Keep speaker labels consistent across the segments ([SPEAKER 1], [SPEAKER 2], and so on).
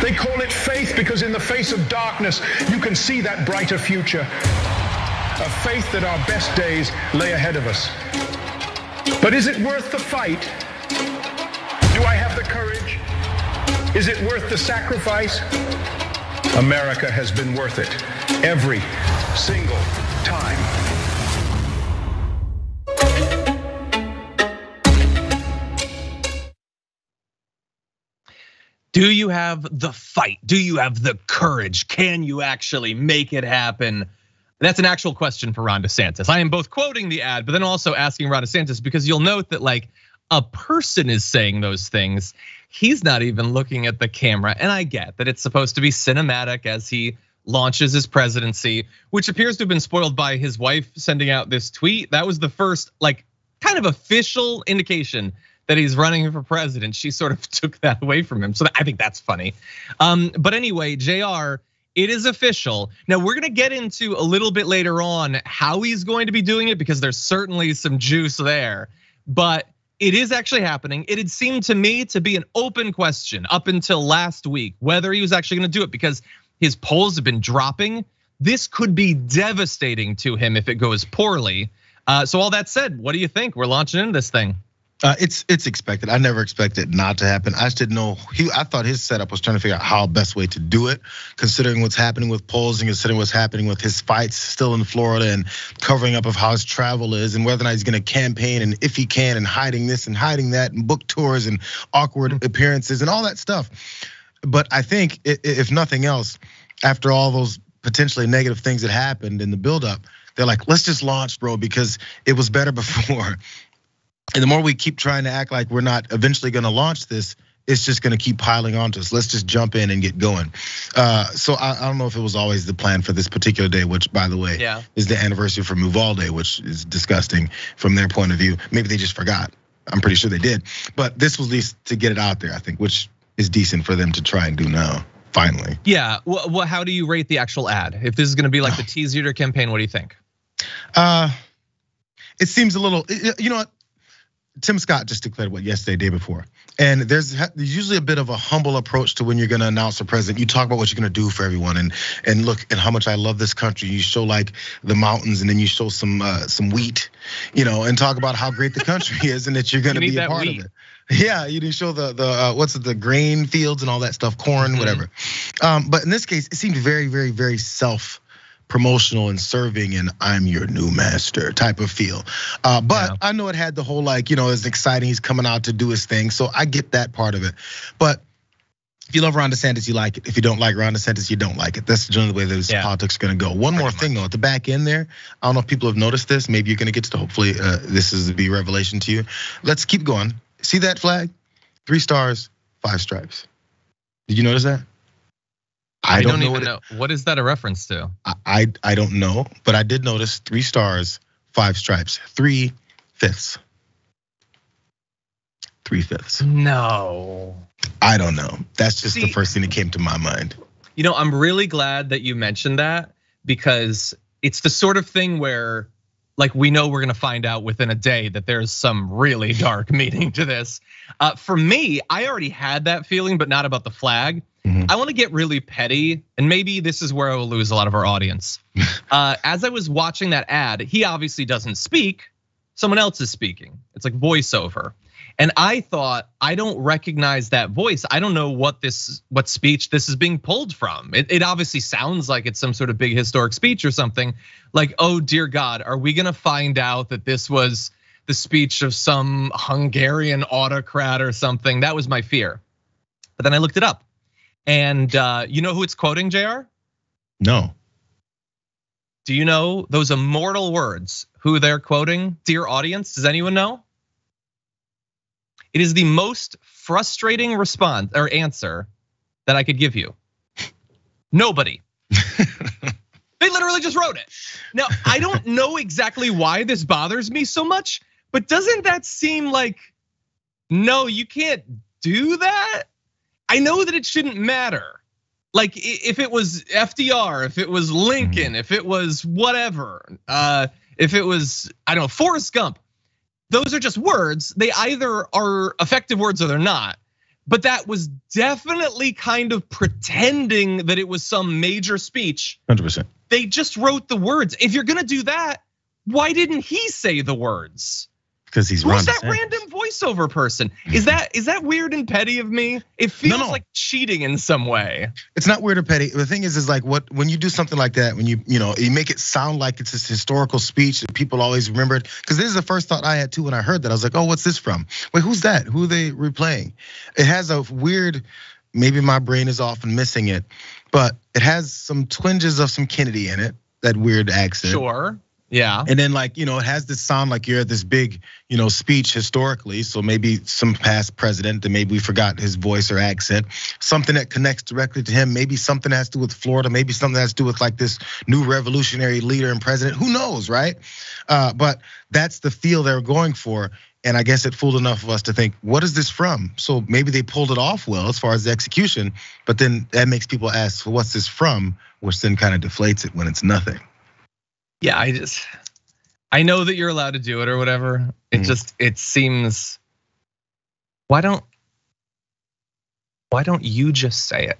[SPEAKER 1] They call it faith because in the face of darkness, you can see that brighter future. A faith that our best days lay ahead of us. But is it worth the fight? Do I have the courage? Is it worth the sacrifice? America has been worth it every single time.
[SPEAKER 2] Do you have the fight? Do you have the courage? Can you actually make it happen? That's an actual question for Ron DeSantis. I am both quoting the ad, but then also asking Ron DeSantis because you'll note that like a person is saying those things. He's not even looking at the camera. And I get that it's supposed to be cinematic as he launches his presidency, which appears to have been spoiled by his wife sending out this tweet. That was the first like kind of official indication that he's running for president. She sort of took that away from him. So I think that's funny. But anyway, JR, it is official. Now we're gonna get into a little bit later on how he's going to be doing it because there's certainly some juice there. But it is actually happening. It had seemed to me to be an open question up until last week, whether he was actually gonna do it because his polls have been dropping. This could be devastating to him if it goes poorly. So all that said, what do you think? We're launching into this thing.
[SPEAKER 3] It's expected. I never expected it not to happen. I just didn't know. I thought his setup was trying to figure out how best way to do it, considering what's happening with polls and considering what's happening with his fights still in Florida and covering up of how his travel is and whether or not he's going to campaign and if he can and hiding this and hiding that and book tours and awkward appearances and all that stuff. But I think if nothing else, after all those potentially negative things that happened in the buildup, they're like, let's just launch, bro, because it was better before. And the more we keep trying to act like we're not eventually gonna launch this, it's just gonna keep piling onto us. Let's just jump in and get going. So I don't know if it was always the plan for this particular day, which by the way, is the anniversary for Uvalde, which is disgusting from their point of view. Maybe they just forgot. I'm pretty sure they did. But this was at least to get it out there, I think, which is decent for them to try and do now, finally.
[SPEAKER 2] Yeah, well, how do you rate the actual ad? If this is gonna be like the teaser to your campaign, what do you think?
[SPEAKER 3] It seems a little, you know what? Tim Scott just declared yesterday, day before. And there's usually a bit of a humble approach to when you're gonna announce a president. You talk about what you're gonna do for everyone and look at how much I love this country. You show like the mountains and then you show some wheat, and talk about how great the country is and that you're gonna be a part of it. Yeah, you didn't show the grain fields and all that stuff, corn, whatever. But in this case, it seemed very, very, very promotional and serving and I'm your new master type of feel. But I know it had the whole it's exciting, he's coming out to do his thing. So I get that part of it. But if you love Ron DeSantis, you like it. If you don't like Ron DeSantis, you don't like it. That's generally the way this politics is gonna go. One more thing though, at the back end there, I don't know if people have noticed this. Maybe you're gonna get to, hopefully this is be revelation to you. Let's keep going. See that flag? 3 stars, 5 stripes. Did you notice that?
[SPEAKER 2] I don't even know. What is that a reference to?
[SPEAKER 3] I don't know, but I did notice 3 stars, 5 stripes, 3/5. 3/5.
[SPEAKER 2] No.
[SPEAKER 3] I don't know. That's just the first thing that came to my mind.
[SPEAKER 2] I'm really glad that you mentioned that because it's the sort of thing where we know we're gonna find out within a day that there's some really dark meaning to this. For me, I already had that feeling, but not about the flag. I want to get really petty, and maybe this is where I will lose a lot of our audience. As I was watching that ad, he obviously doesn't speak, someone else is speaking. It's like voiceover. And I thought, I don't recognize that voice. I don't know what speech this is being pulled from. It obviously sounds like it's some sort of big historic speech or something. Like, oh dear God, are we gonna find out that this was the speech of some Hungarian autocrat or something? That was my fear. But then I looked it up. And you know who it's quoting, JR?
[SPEAKER 3] No.
[SPEAKER 2] Do you know those immortal words, who they're quoting? Dear audience, does anyone know? It is the most frustrating response or answer that I could give you. Nobody. They literally just wrote it. Now, I don't know exactly why this bothers me so much, but doesn't that seem like, no, you can't do that? I know that it shouldn't matter. Like if it was FDR, if it was Lincoln, if it was whatever, if it was, I don't know, Forrest Gump. Those are just words. They either are effective words or they're not. but that was definitely kind of pretending that it was some major speech.
[SPEAKER 3] 100%.
[SPEAKER 2] They just wrote the words. If you're gonna do that, why didn't he say the words?
[SPEAKER 3] Because he's Ron DeSantis.
[SPEAKER 2] Who's that random voiceover person? Is that weird and petty of me? It feels like cheating in some way.
[SPEAKER 3] It's not weird or petty. The thing is like when you do something like that, when you make it sound like it's this historical speech that people always remembered. Because this is the first thought I had too when I heard that. I was like, oh, what's this from? Wait, who's that? Who are they replaying? It has a weird, maybe my brain is off and missing it, but it has some twinges of some Kennedy in it, that weird accent.
[SPEAKER 2] Sure. Yeah.
[SPEAKER 3] And then like, it has this sound like you're at this big, speech historically. So maybe some past president that maybe we forgot his voice or accent, something that connects directly to him. Maybe something that has to do with Florida. Maybe something that has to do with like this new revolutionary leader and president. Who knows, right? But that's the feel they're going for. And I guess it fooled enough of us to think, what is this from? So maybe they pulled it off well as far as the execution, but then that makes people ask, well, what's this from? Which then kind of deflates it when it's nothing.
[SPEAKER 2] Yeah, I know that you're allowed to do it or whatever. It seems, why don't you just say it?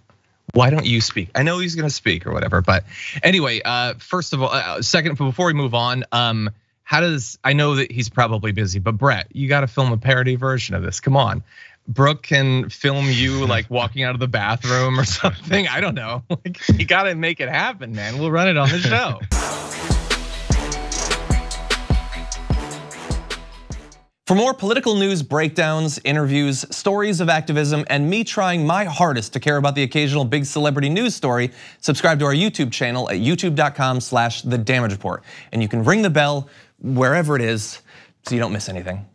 [SPEAKER 2] Why don't you speak? I know he's gonna speak or whatever, but anyway, first of all, second, before we move on, I know that he's probably busy, but Brett, you gotta film a parody version of this, come on. Brooke can film you like walking out of the bathroom or something, I don't know. Like, you gotta make it happen, man, we'll run it on the show.
[SPEAKER 4] For more political news, breakdowns, interviews, stories of activism, and me trying my hardest to care about the occasional big celebrity news story, subscribe to our YouTube channel at youtube.com/thedamagereport. And you can ring the bell wherever it is so you don't miss anything.